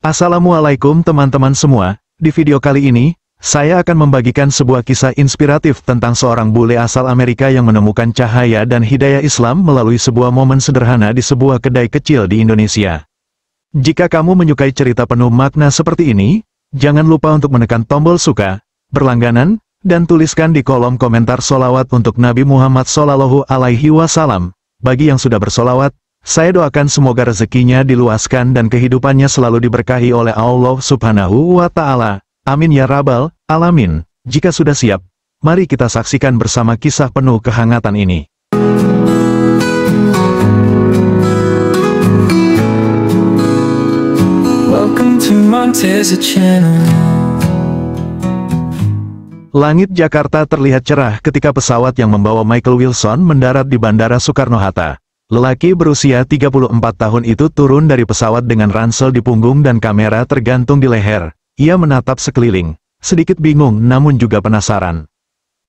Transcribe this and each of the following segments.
Assalamualaikum teman-teman semua, di video kali ini, saya akan membagikan sebuah kisah inspiratif tentang seorang bule asal Amerika yang menemukan cahaya dan hidayah Islam melalui sebuah momen sederhana di sebuah kedai kecil di Indonesia. Jika kamu menyukai cerita penuh makna seperti ini, jangan lupa untuk menekan tombol suka, berlangganan, dan tuliskan di kolom komentar sholawat untuk Nabi Muhammad SAW. Bagi yang sudah bersolawat, saya doakan semoga rezekinya diluaskan dan kehidupannya selalu diberkahi oleh Allah Subhanahu wa Ta'ala. Amin ya Rabbal Alamin. Jika sudah siap, mari kita saksikan bersama kisah penuh kehangatan ini. Welcome to Monteza Channel. Langit Jakarta terlihat cerah ketika pesawat yang membawa Michael Wilson mendarat di Bandara Soekarno-Hatta. Lelaki berusia 34 tahun itu turun dari pesawat dengan ransel di punggung dan kamera tergantung di leher. Ia menatap sekeliling, sedikit bingung namun juga penasaran.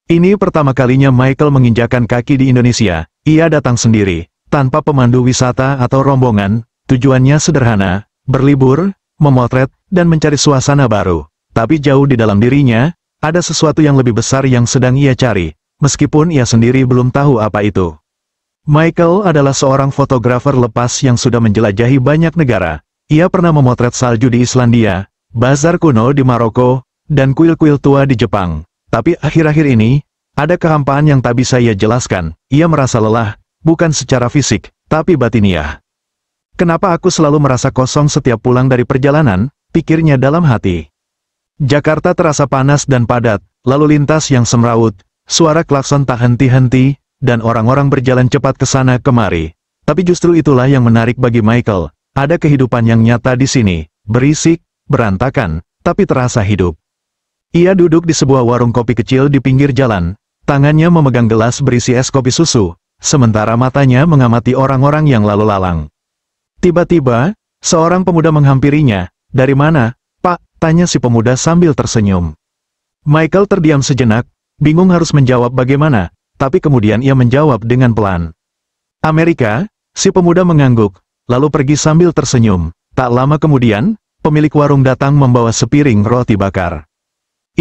Ini pertama kalinya Michael menginjakan kaki di Indonesia. Ia datang sendiri, tanpa pemandu wisata atau rombongan. Tujuannya sederhana, berlibur, memotret, dan mencari suasana baru. Tapi jauh di dalam dirinya, ada sesuatu yang lebih besar yang sedang ia cari, meskipun ia sendiri belum tahu apa itu. Michael adalah seorang fotografer lepas yang sudah menjelajahi banyak negara. Ia pernah memotret salju di Islandia, bazar kuno di Maroko, dan kuil-kuil tua di Jepang. Tapi akhir-akhir ini, ada kehampaan yang tak bisa ia jelaskan. Ia merasa lelah, bukan secara fisik, tapi batiniah. Kenapa aku selalu merasa kosong setiap pulang dari perjalanan, pikirnya dalam hati. Jakarta terasa panas dan padat, lalu lintas yang semrawut, suara klakson tak henti-henti, dan orang-orang berjalan cepat ke sana kemari. Tapi justru itulah yang menarik bagi Michael. Ada kehidupan yang nyata di sini, berisik, berantakan, tapi terasa hidup. Ia duduk di sebuah warung kopi kecil di pinggir jalan, tangannya memegang gelas berisi es kopi susu, sementara matanya mengamati orang-orang yang lalu lalang. Tiba-tiba, seorang pemuda menghampirinya. "Dari mana, Pak?" tanya si pemuda sambil tersenyum. Michael terdiam sejenak, bingung harus menjawab bagaimana. Tapi kemudian ia menjawab dengan pelan. "Amerika," si pemuda mengangguk, lalu pergi sambil tersenyum. Tak lama kemudian, pemilik warung datang membawa sepiring roti bakar.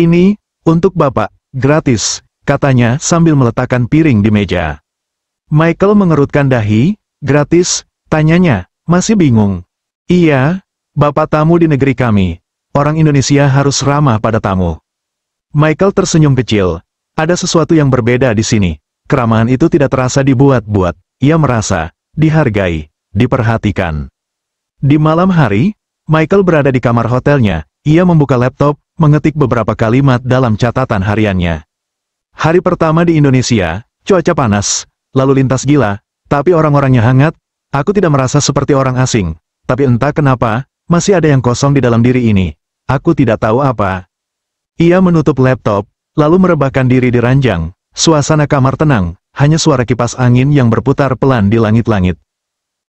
"Ini, untuk Bapak, gratis," katanya sambil meletakkan piring di meja. Michael mengerutkan dahi. "Gratis?" tanyanya, masih bingung. "Iya, Bapak tamu di negeri kami. Orang Indonesia harus ramah pada tamu." Michael tersenyum kecil. Ada sesuatu yang berbeda di sini. Keramahan itu tidak terasa dibuat-buat. Ia merasa dihargai, diperhatikan. Di malam hari, Michael berada di kamar hotelnya. Ia membuka laptop, mengetik beberapa kalimat dalam catatan hariannya. Hari pertama di Indonesia, cuaca panas, lalu lintas gila, tapi orang-orangnya hangat. Aku tidak merasa seperti orang asing. Tapi entah kenapa, masih ada yang kosong di dalam diri ini. Aku tidak tahu apa. Ia menutup laptop, lalu merebahkan diri di ranjang. Suasana kamar tenang, hanya suara kipas angin yang berputar pelan di langit-langit.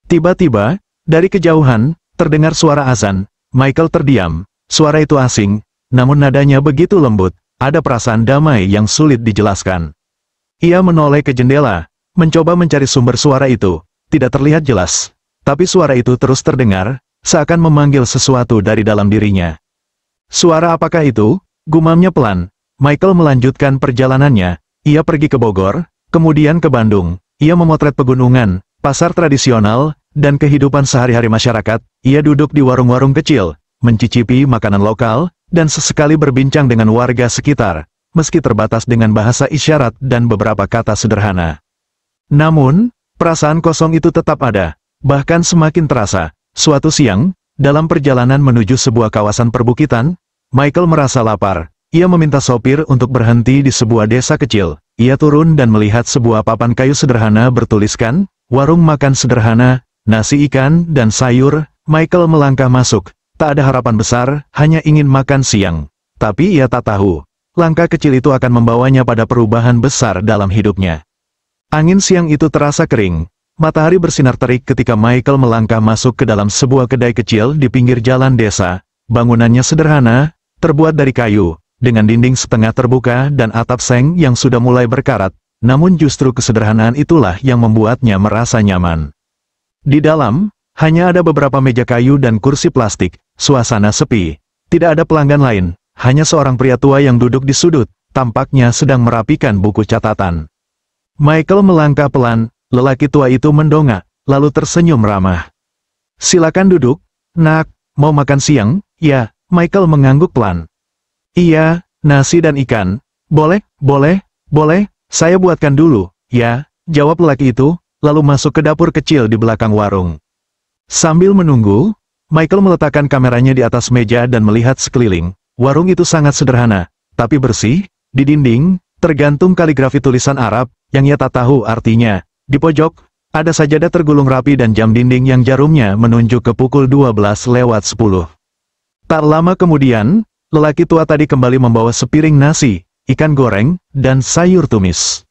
Tiba-tiba, dari kejauhan, terdengar suara azan. Michael terdiam. Suara itu asing, namun nadanya begitu lembut. Ada perasaan damai yang sulit dijelaskan. Ia menoleh ke jendela, mencoba mencari sumber suara itu. Tidak terlihat jelas, tapi suara itu terus terdengar, seakan memanggil sesuatu dari dalam dirinya. "Suara apakah itu?" gumamnya pelan. Michael melanjutkan perjalanannya. Ia pergi ke Bogor, kemudian ke Bandung. Ia memotret pegunungan, pasar tradisional, dan kehidupan sehari-hari masyarakat. Ia duduk di warung-warung kecil, mencicipi makanan lokal, dan sesekali berbincang dengan warga sekitar, meski terbatas dengan bahasa isyarat dan beberapa kata sederhana. Namun, perasaan kosong itu tetap ada, bahkan semakin terasa. Suatu siang, dalam perjalanan menuju sebuah kawasan perbukitan, Michael merasa lapar. Ia meminta sopir untuk berhenti di sebuah desa kecil. Ia turun dan melihat sebuah papan kayu sederhana bertuliskan, "Warung makan sederhana, nasi ikan dan sayur." Michael melangkah masuk. Tak ada harapan besar, hanya ingin makan siang. Tapi ia tak tahu, langkah kecil itu akan membawanya pada perubahan besar dalam hidupnya. Angin siang itu terasa kering. Matahari bersinar terik ketika Michael melangkah masuk ke dalam sebuah kedai kecil di pinggir jalan desa. Bangunannya sederhana, terbuat dari kayu, dengan dinding setengah terbuka dan atap seng yang sudah mulai berkarat, namun justru kesederhanaan itulah yang membuatnya merasa nyaman. Di dalam, Hanya ada beberapa meja kayu dan kursi plastik, suasana sepi. Tidak ada pelanggan lain, hanya seorang pria tua yang duduk di sudut, tampaknya sedang merapikan buku catatan. Michael melangkah pelan, lelaki tua itu mendongak, lalu tersenyum ramah. "Silakan duduk, Nak, mau makan siang?" "Ya," Michael mengangguk pelan. "Iya, nasi dan ikan. Boleh, saya buatkan dulu." "Ya," jawab lelaki itu, lalu masuk ke dapur kecil di belakang warung. Sambil menunggu, Michael meletakkan kameranya di atas meja dan melihat sekeliling. Warung itu sangat sederhana, tapi bersih. Di dinding, tergantung kaligrafi tulisan Arab, yang ia tak tahu artinya. Di pojok, ada sajadah tergulung rapi dan jam dinding yang jarumnya menunjuk ke pukul 12:10. Tak lama kemudian, lelaki tua tadi kembali membawa sepiring nasi, ikan goreng, dan sayur tumis.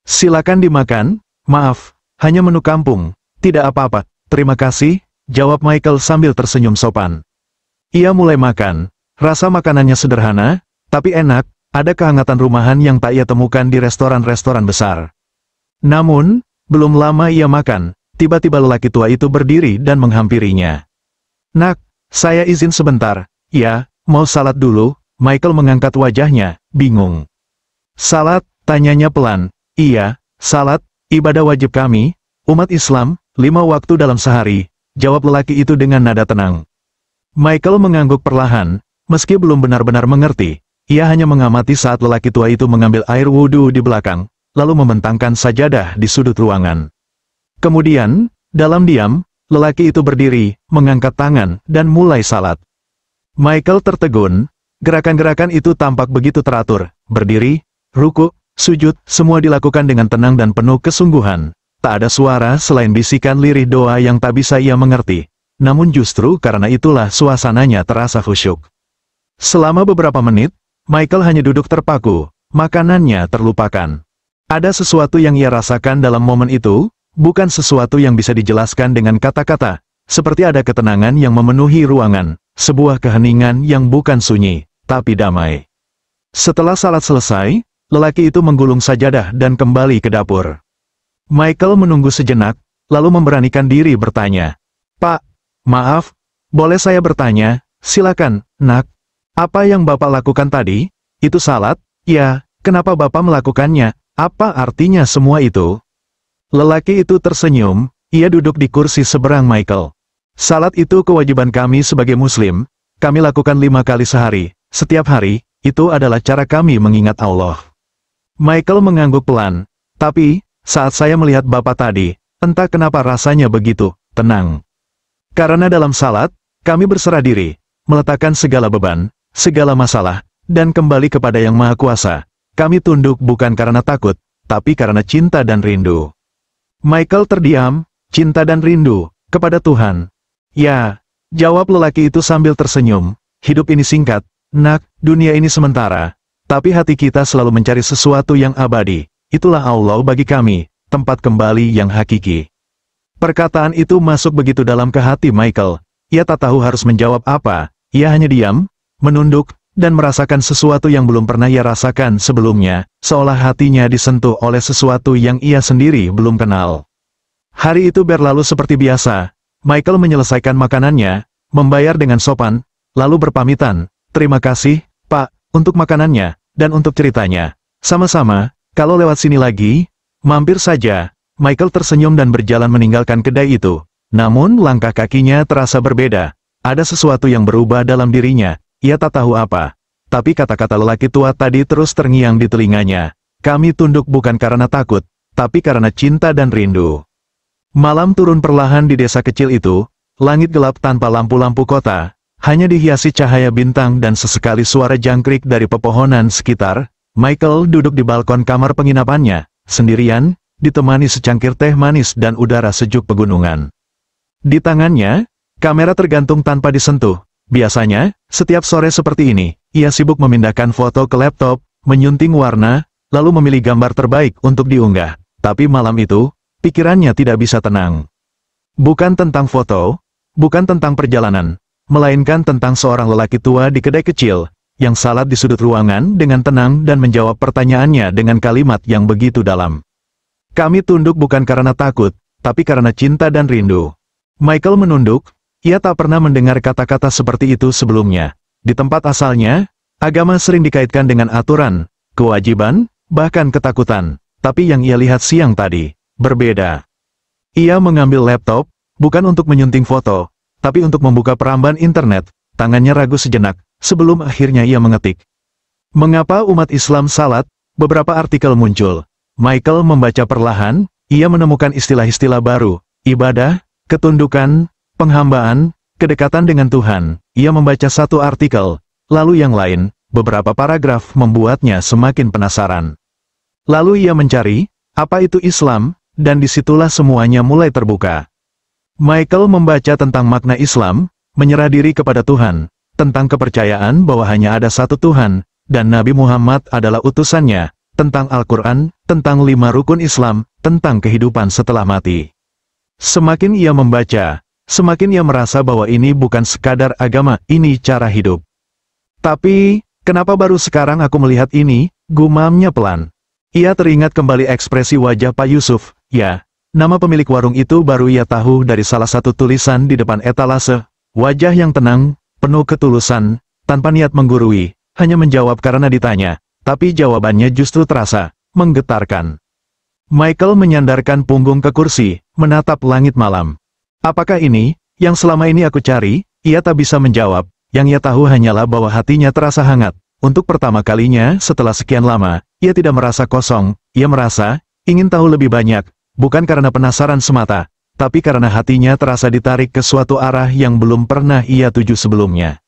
"Silakan dimakan." "Maaf, hanya menu kampung." "Tidak apa-apa, terima kasih," jawab Michael sambil tersenyum sopan. Ia mulai makan. Rasa makanannya sederhana, tapi enak, ada kehangatan rumahan yang tak ia temukan di restoran-restoran besar. Namun, belum lama ia makan, tiba-tiba lelaki tua itu berdiri dan menghampirinya. "Nak, saya izin sebentar." "Ya, mau salad dulu?" Michael mengangkat wajahnya, bingung. "Salad?" tanyanya pelan. "Iya, salad, ibadah wajib kami, umat Islam, 5 waktu dalam sehari," jawab lelaki itu dengan nada tenang. Michael mengangguk perlahan, meski belum benar-benar mengerti. Ia hanya mengamati saat lelaki tua itu mengambil air wudhu di belakang, lalu membentangkan sajadah di sudut ruangan. Kemudian, dalam diam, lelaki itu berdiri, mengangkat tangan, dan mulai salat. Michael tertegun, gerakan-gerakan itu tampak begitu teratur, berdiri, ruku, sujud, semua dilakukan dengan tenang dan penuh kesungguhan. Tak ada suara selain bisikan lirih doa yang tak bisa ia mengerti. Namun justru karena itulah suasananya terasa khusyuk. Selama beberapa menit, Michael hanya duduk terpaku, makanannya terlupakan. Ada sesuatu yang ia rasakan dalam momen itu, bukan sesuatu yang bisa dijelaskan dengan kata-kata, seperti ada ketenangan yang memenuhi ruangan, sebuah keheningan yang bukan sunyi, tapi damai. Setelah salat selesai, lelaki itu menggulung sajadah dan kembali ke dapur. Michael menunggu sejenak, lalu memberanikan diri bertanya. "Pak, maaf, boleh saya bertanya?" "Silakan, Nak. Apa yang Bapak lakukan tadi? Itu salat?" "Ya, kenapa Bapak melakukannya? Apa artinya semua itu?" Lelaki itu tersenyum, ia duduk di kursi seberang Michael. "Salat itu kewajiban kami sebagai Muslim, kami lakukan 5 kali sehari, setiap hari, itu adalah cara kami mengingat Allah." Michael mengangguk pelan, "Tapi, saat saya melihat Bapak tadi, entah kenapa rasanya begitu tenang. Karena dalam salat, kami berserah diri, meletakkan segala beban, segala masalah, dan kembali kepada Yang Maha Kuasa. Kami tunduk bukan karena takut, tapi karena cinta dan rindu." Michael terdiam, cinta dan rindu, kepada Tuhan. "Ya," jawab lelaki itu sambil tersenyum, "hidup ini singkat, Nak, dunia ini sementara, tapi hati kita selalu mencari sesuatu yang abadi. Itulah Allah bagi kami, tempat kembali yang hakiki." Perkataan itu masuk begitu dalam ke hati Michael. Ia tak tahu harus menjawab apa, ia hanya diam, menunduk, dan merasakan sesuatu yang belum pernah ia rasakan sebelumnya, seolah hatinya disentuh oleh sesuatu yang ia sendiri belum kenal. Hari itu berlalu seperti biasa. Michael menyelesaikan makanannya, membayar dengan sopan, lalu berpamitan, "Terima kasih, Pak, untuk makanannya, dan untuk ceritanya. Sama-sama, kalau lewat sini lagi, mampir saja." Michael tersenyum dan berjalan meninggalkan kedai itu. Namun langkah kakinya terasa berbeda. Ada sesuatu yang berubah dalam dirinya, ia tak tahu apa. Tapi kata-kata lelaki tua tadi terus terngiang di telinganya. "Kami tunduk bukan karena takut, tapi karena cinta dan rindu." Malam turun perlahan di desa kecil itu, langit gelap tanpa lampu-lampu kota, hanya dihiasi cahaya bintang dan sesekali suara jangkrik dari pepohonan sekitar. Michael duduk di balkon kamar penginapannya, sendirian, ditemani secangkir teh manis dan udara sejuk pegunungan. Di tangannya, kamera tergantung tanpa disentuh. Biasanya, setiap sore seperti ini, ia sibuk memindahkan foto ke laptop, menyunting warna, lalu memilih gambar terbaik untuk diunggah. Tapi malam itu, pikirannya tidak bisa tenang. Bukan tentang foto, bukan tentang perjalanan, melainkan tentang seorang lelaki tua di kedai kecil, yang salat di sudut ruangan dengan tenang dan menjawab pertanyaannya dengan kalimat yang begitu dalam. "Kami tunduk bukan karena takut, tapi karena cinta dan rindu." Michael menunduk, ia tak pernah mendengar kata-kata seperti itu sebelumnya. Di tempat asalnya, agama sering dikaitkan dengan aturan, kewajiban, bahkan ketakutan. Tapi yang ia lihat siang tadi, berbeda. Ia mengambil laptop, bukan untuk menyunting foto, tapi untuk membuka peramban internet. Tangannya ragu sejenak, sebelum akhirnya ia mengetik. Mengapa umat Islam salat? Beberapa artikel muncul. Michael membaca perlahan, ia menemukan istilah-istilah baru, ibadah, ketundukan, penghambaan, kedekatan dengan Tuhan. Ia membaca satu artikel, lalu yang lain, beberapa paragraf membuatnya semakin penasaran. Lalu ia mencari, apa itu Islam, dan disitulah semuanya mulai terbuka. Michael membaca tentang makna Islam, menyerah diri kepada Tuhan, tentang kepercayaan bahwa hanya ada satu Tuhan, dan Nabi Muhammad adalah utusannya, tentang Al-Quran, tentang 5 rukun Islam, tentang kehidupan setelah mati. Semakin ia membaca, semakin ia merasa bahwa ini bukan sekadar agama, ini cara hidup. Tapi, kenapa baru sekarang aku melihat ini, gumamnya pelan. Ia teringat kembali ekspresi wajah Pak Yusuf, ya, nama pemilik warung itu baru ia tahu dari salah satu tulisan di depan etalase, wajah yang tenang, penuh ketulusan, tanpa niat menggurui, hanya menjawab karena ditanya, tapi jawabannya justru terasa menggetarkan. Michael menyandarkan punggung ke kursi, menatap langit malam. Apakah ini, yang selama ini aku cari? Ia tak bisa menjawab, yang ia tahu hanyalah bahwa hatinya terasa hangat. Untuk pertama kalinya setelah sekian lama, ia tidak merasa kosong, ia merasa ingin tahu lebih banyak, bukan karena penasaran semata, tapi karena hatinya terasa ditarik ke suatu arah yang belum pernah ia tuju sebelumnya.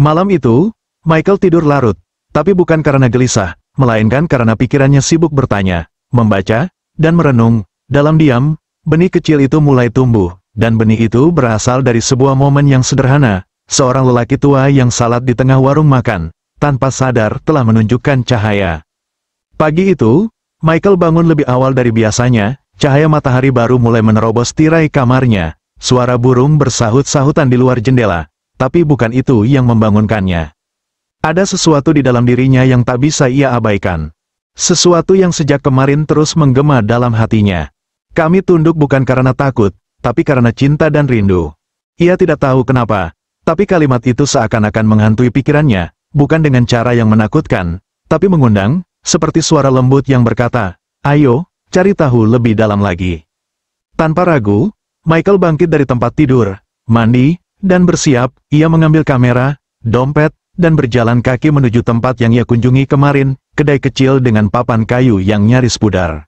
Malam itu, Michael tidur larut, tapi bukan karena gelisah, melainkan karena pikirannya sibuk bertanya, membaca, dan merenung. Dalam diam, benih kecil itu mulai tumbuh, dan benih itu berasal dari sebuah momen yang sederhana, seorang lelaki tua yang salat di tengah warung makan, tanpa sadar telah menunjukkan cahaya. Pagi itu, Michael bangun lebih awal dari biasanya, cahaya matahari baru mulai menerobos tirai kamarnya, suara burung bersahut-sahutan di luar jendela, tapi bukan itu yang membangunkannya. Ada sesuatu di dalam dirinya yang tak bisa ia abaikan. Sesuatu yang sejak kemarin terus menggema dalam hatinya. Kami tunduk bukan karena takut, tapi karena cinta dan rindu. Ia tidak tahu kenapa, tapi kalimat itu seakan-akan menghantui pikirannya. Bukan dengan cara yang menakutkan, tapi mengundang, seperti suara lembut yang berkata, ayo, cari tahu lebih dalam lagi. Tanpa ragu, Michael bangkit dari tempat tidur, mandi, dan bersiap. Ia mengambil kamera, dompet, dan berjalan kaki menuju tempat yang ia kunjungi kemarin, kedai kecil dengan papan kayu yang nyaris pudar.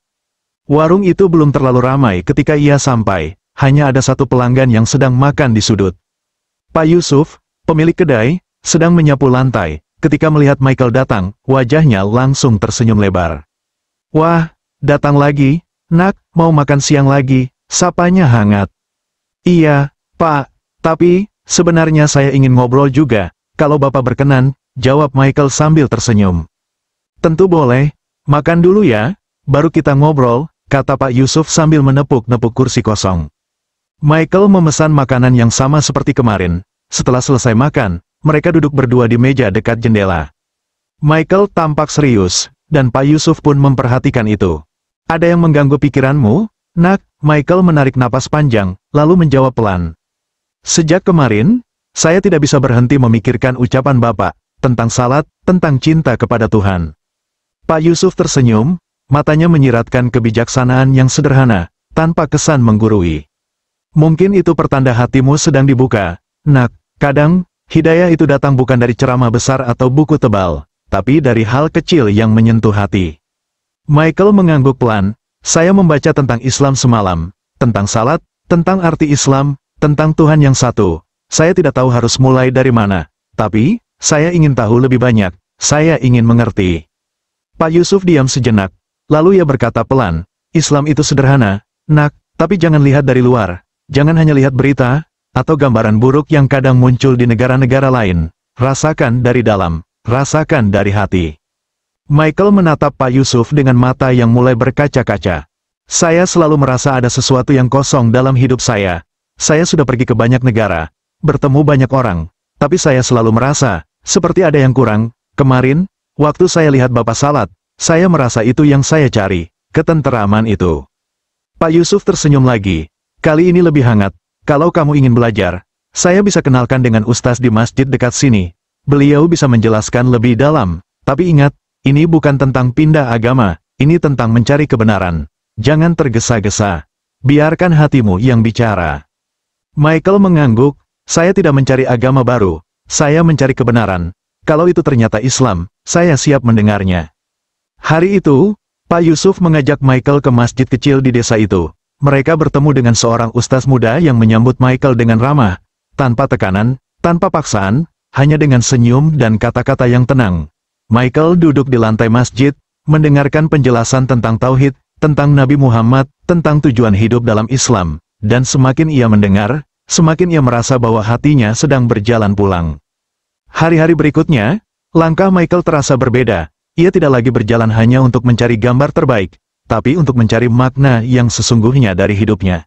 Warung itu belum terlalu ramai ketika ia sampai, hanya ada satu pelanggan yang sedang makan di sudut. Pak Yusuf, pemilik kedai, sedang menyapu lantai. Ketika melihat Michael datang, wajahnya langsung tersenyum lebar. Wah, datang lagi, nak, mau makan siang lagi, sapanya hangat. Iya, Pak, tapi, sebenarnya saya ingin ngobrol juga, kalau Bapak berkenan, jawab Michael sambil tersenyum. Tentu boleh, makan dulu ya, baru kita ngobrol, kata Pak Yusuf sambil menepuk-nepuk kursi kosong. Michael memesan makanan yang sama seperti kemarin. Setelah selesai makan, mereka duduk berdua di meja dekat jendela. Michael tampak serius, dan Pak Yusuf pun memperhatikan itu. Ada yang mengganggu pikiranmu, nak? Michael menarik napas panjang, lalu menjawab pelan. Sejak kemarin, saya tidak bisa berhenti memikirkan ucapan Bapak, tentang salat, tentang cinta kepada Tuhan. Pak Yusuf tersenyum, matanya menyiratkan kebijaksanaan yang sederhana, tanpa kesan menggurui. Mungkin itu pertanda hatimu sedang dibuka, nak. Kadang, hidayah itu datang bukan dari ceramah besar atau buku tebal, tapi dari hal kecil yang menyentuh hati. Michael mengangguk pelan, saya membaca tentang Islam semalam, tentang salat, tentang arti Islam, tentang Tuhan yang satu. Saya tidak tahu harus mulai dari mana, tapi, saya ingin tahu lebih banyak, saya ingin mengerti. Pak Yusuf diam sejenak, lalu ia berkata pelan, Islam itu sederhana, nak, tapi jangan lihat dari luar, jangan hanya lihat berita, atau gambaran buruk yang kadang muncul di negara-negara lain. Rasakan dari dalam, rasakan dari hati. Michael menatap Pak Yusuf dengan mata yang mulai berkaca-kaca. Saya selalu merasa ada sesuatu yang kosong dalam hidup saya. Saya sudah pergi ke banyak negara, bertemu banyak orang, tapi saya selalu merasa, seperti ada yang kurang. Kemarin, waktu saya lihat Bapak salat, saya merasa itu yang saya cari, ketenteraman itu. Pak Yusuf tersenyum lagi, kali ini lebih hangat. Kalau kamu ingin belajar, saya bisa kenalkan dengan ustaz di masjid dekat sini. Beliau bisa menjelaskan lebih dalam. Tapi ingat, ini bukan tentang pindah agama, ini tentang mencari kebenaran. Jangan tergesa-gesa. Biarkan hatimu yang bicara. Michael mengangguk, saya tidak mencari agama baru, saya mencari kebenaran. Kalau itu ternyata Islam, saya siap mendengarnya. Hari itu, Pak Yusuf mengajak Michael ke masjid kecil di desa itu. Mereka bertemu dengan seorang ustaz muda yang menyambut Michael dengan ramah, tanpa tekanan, tanpa paksaan, hanya dengan senyum dan kata-kata yang tenang. Michael duduk di lantai masjid, mendengarkan penjelasan tentang tauhid, tentang Nabi Muhammad, tentang tujuan hidup dalam Islam, dan semakin ia mendengar, semakin ia merasa bahwa hatinya sedang berjalan pulang. Hari-hari berikutnya, langkah Michael terasa berbeda. Ia tidak lagi berjalan hanya untuk mencari gambar terbaik, tapi untuk mencari makna yang sesungguhnya dari hidupnya.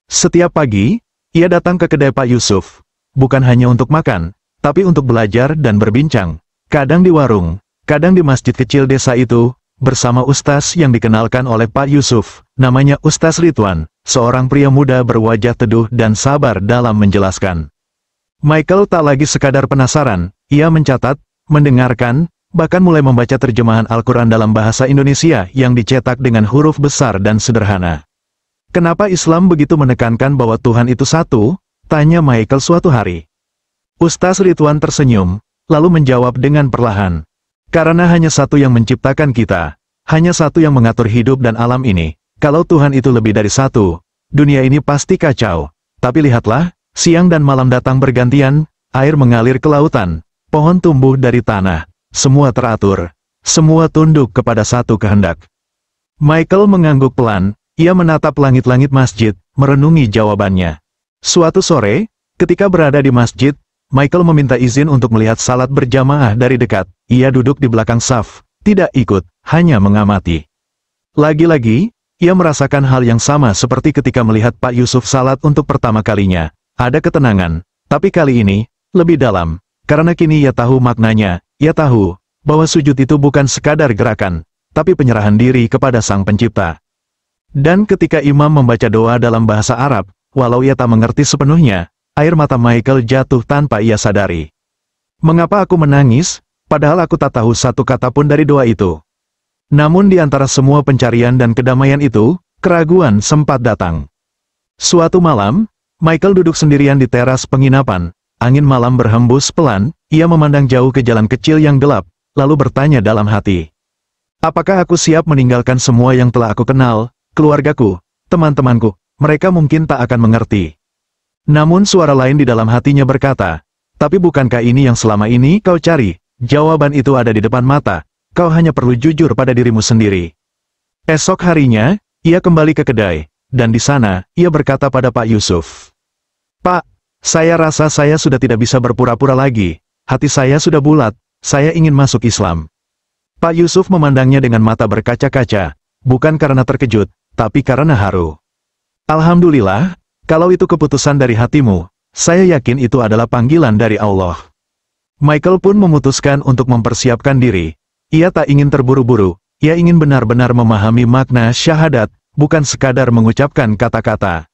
Setiap pagi, ia datang ke kedai Pak Yusuf, bukan hanya untuk makan, tapi untuk belajar dan berbincang. Kadang di warung, kadang di masjid kecil desa itu, bersama ustaz yang dikenalkan oleh Pak Yusuf, namanya Ustaz Ridwan, seorang pria muda berwajah teduh dan sabar dalam menjelaskan. Michael tak lagi sekadar penasaran, ia mencatat, mendengarkan, bahkan mulai membaca terjemahan Al-Quran dalam bahasa Indonesia yang dicetak dengan huruf besar dan sederhana. Kenapa Islam begitu menekankan bahwa Tuhan itu satu? Tanya Michael suatu hari. Ustaz Ridwan tersenyum, lalu menjawab dengan perlahan. Karena hanya satu yang menciptakan kita, hanya satu yang mengatur hidup dan alam ini. Kalau Tuhan itu lebih dari satu, dunia ini pasti kacau. Tapi lihatlah, siang dan malam datang bergantian, air mengalir ke lautan, pohon tumbuh dari tanah. Semua teratur, semua tunduk kepada satu kehendak. Michael mengangguk pelan, ia menatap langit-langit masjid, merenungi jawabannya. Suatu sore, ketika berada di masjid, Michael meminta izin untuk melihat salat berjamaah dari dekat. Ia duduk di belakang saf, tidak ikut, hanya mengamati. Lagi-lagi, ia merasakan hal yang sama seperti ketika melihat Pak Yusuf salat untuk pertama kalinya. Ada ketenangan, tapi kali ini, lebih dalam, karena kini ia tahu maknanya. Ia tahu bahwa sujud itu bukan sekadar gerakan, tapi penyerahan diri kepada Sang Pencipta. Dan ketika imam membaca doa dalam bahasa Arab, walau ia tak mengerti sepenuhnya, air mata Michael jatuh tanpa ia sadari. Mengapa aku menangis, padahal aku tak tahu satu kata pun dari doa itu? Namun di antara semua pencarian dan kedamaian itu, keraguan sempat datang. Suatu malam, Michael duduk sendirian di teras penginapan. Angin malam berhembus pelan, ia memandang jauh ke jalan kecil yang gelap, lalu bertanya dalam hati. Apakah aku siap meninggalkan semua yang telah aku kenal, keluargaku, teman-temanku, mereka mungkin tak akan mengerti. Namun suara lain di dalam hatinya berkata, tapi bukankah ini yang selama ini kau cari? Jawaban itu ada di depan mata, kau hanya perlu jujur pada dirimu sendiri. Esok harinya, ia kembali ke kedai, dan di sana, ia berkata pada Pak Yusuf. Pak, saya rasa saya sudah tidak bisa berpura-pura lagi, hati saya sudah bulat, saya ingin masuk Islam. Pak Yusuf memandangnya dengan mata berkaca-kaca, bukan karena terkejut, tapi karena haru. Alhamdulillah, kalau itu keputusan dari hatimu, saya yakin itu adalah panggilan dari Allah. Michael pun memutuskan untuk mempersiapkan diri. Ia tak ingin terburu-buru, ia ingin benar-benar memahami makna syahadat, bukan sekadar mengucapkan kata-kata.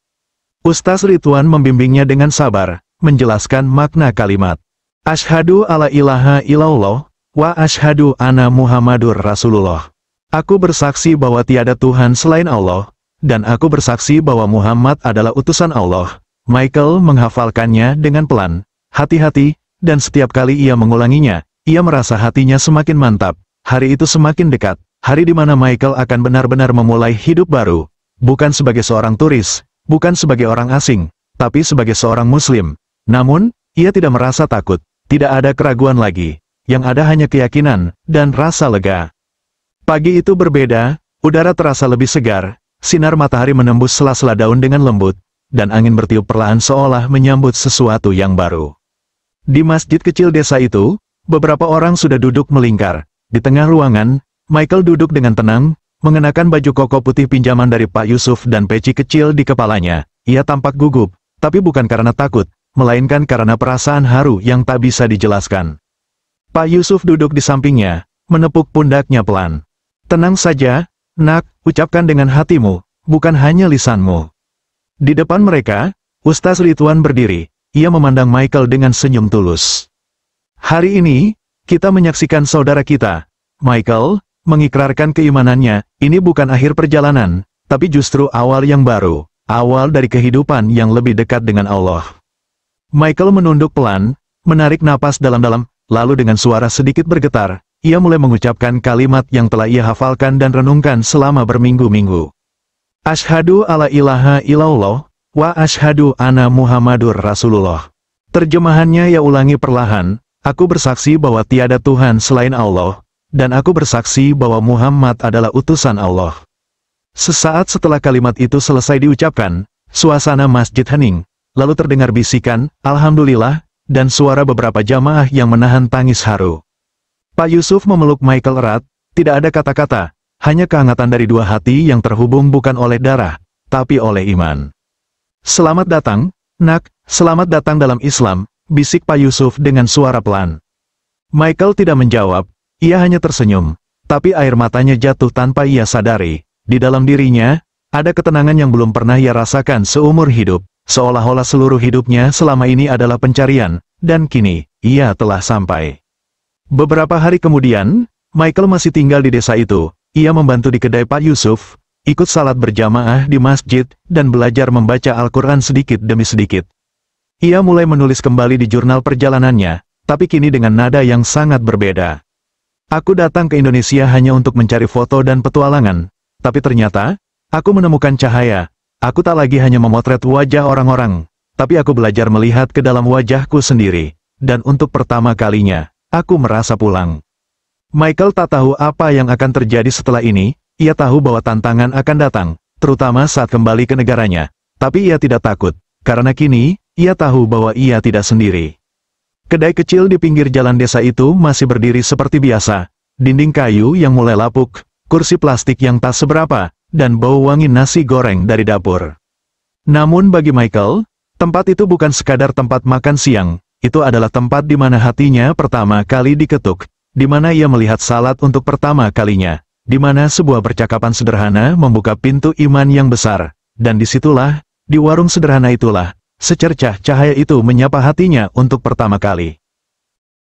Ustaz Ridwan membimbingnya dengan sabar, menjelaskan makna kalimat. Asyhadu alla ilaha illallah, wa asyhadu anna Muhammadur Rasulullah. Aku bersaksi bahwa tiada Tuhan selain Allah, dan aku bersaksi bahwa Muhammad adalah utusan Allah. Michael menghafalkannya dengan pelan, hati-hati, dan setiap kali ia mengulanginya, ia merasa hatinya semakin mantap. Hari itu semakin dekat, hari di mana Michael akan benar-benar memulai hidup baru, bukan sebagai seorang turis, bukan sebagai orang asing, tapi sebagai seorang muslim. Namun, ia tidak merasa takut, tidak ada keraguan lagi, yang ada hanya keyakinan, dan rasa lega. Pagi itu berbeda, udara terasa lebih segar, sinar matahari menembus sela-sela daun dengan lembut, dan angin bertiup perlahan seolah menyambut sesuatu yang baru. Di masjid kecil desa itu, beberapa orang sudah duduk melingkar. Di tengah ruangan, Michael duduk dengan tenang, mengenakan baju koko putih pinjaman dari Pak Yusuf dan peci kecil di kepalanya. Ia tampak gugup, tapi bukan karena takut, melainkan karena perasaan haru yang tak bisa dijelaskan. Pak Yusuf duduk di sampingnya, menepuk pundaknya pelan. Tenang saja, nak, ucapkan dengan hatimu, bukan hanya lisanmu. Di depan mereka, Ustaz Ridwan berdiri. Ia memandang Michael dengan senyum tulus. Hari ini, kita menyaksikan saudara kita, Michael, mengikrarkan keimanannya. Ini bukan akhir perjalanan, tapi justru awal yang baru. Awal dari kehidupan yang lebih dekat dengan Allah. Michael menunduk pelan, menarik napas dalam-dalam, lalu dengan suara sedikit bergetar, ia mulai mengucapkan kalimat yang telah ia hafalkan dan renungkan selama berminggu-minggu. Asyhadu alla ilaha illallah, wa asyhadu anna Muhammadur Rasulullah. Terjemahannya ia ulangi perlahan, aku bersaksi bahwa tiada Tuhan selain Allah, dan aku bersaksi bahwa Muhammad adalah utusan Allah. Sesaat setelah kalimat itu selesai diucapkan, suasana masjid hening, lalu terdengar bisikan, Alhamdulillah, dan suara beberapa jamaah yang menahan tangis haru. Pak Yusuf memeluk Michael erat, tidak ada kata-kata, hanya kehangatan dari dua hati yang terhubung bukan oleh darah, tapi oleh iman. Selamat datang, nak, selamat datang dalam Islam, bisik Pak Yusuf dengan suara pelan. Michael tidak menjawab, ia hanya tersenyum, tapi air matanya jatuh tanpa ia sadari. Di dalam dirinya, ada ketenangan yang belum pernah ia rasakan seumur hidup, seolah-olah seluruh hidupnya selama ini adalah pencarian, dan kini, ia telah sampai. Beberapa hari kemudian, Michael masih tinggal di desa itu. Ia membantu di kedai Pak Yusuf, ikut salat berjamaah di masjid, dan belajar membaca Al-Quran sedikit demi sedikit. Ia mulai menulis kembali di jurnal perjalanannya, tapi kini dengan nada yang sangat berbeda. Aku datang ke Indonesia hanya untuk mencari foto dan petualangan, tapi ternyata, aku menemukan cahaya. Aku tak lagi hanya memotret wajah orang-orang, tapi aku belajar melihat ke dalam wajahku sendiri, dan untuk pertama kalinya, aku merasa pulang. Michael tak tahu apa yang akan terjadi setelah ini, ia tahu bahwa tantangan akan datang, terutama saat kembali ke negaranya. Tapi ia tidak takut, karena kini, ia tahu bahwa ia tidak sendiri. Kedai kecil di pinggir jalan desa itu masih berdiri seperti biasa, dinding kayu yang mulai lapuk, kursi plastik yang tak seberapa, dan bau wangi nasi goreng dari dapur. Namun bagi Michael, tempat itu bukan sekadar tempat makan siang, itu adalah tempat di mana hatinya pertama kali diketuk. Di mana ia melihat salat untuk pertama kalinya, di mana sebuah percakapan sederhana membuka pintu iman yang besar, dan disitulah, di warung sederhana itulah, secercah cahaya itu menyapa hatinya untuk pertama kali.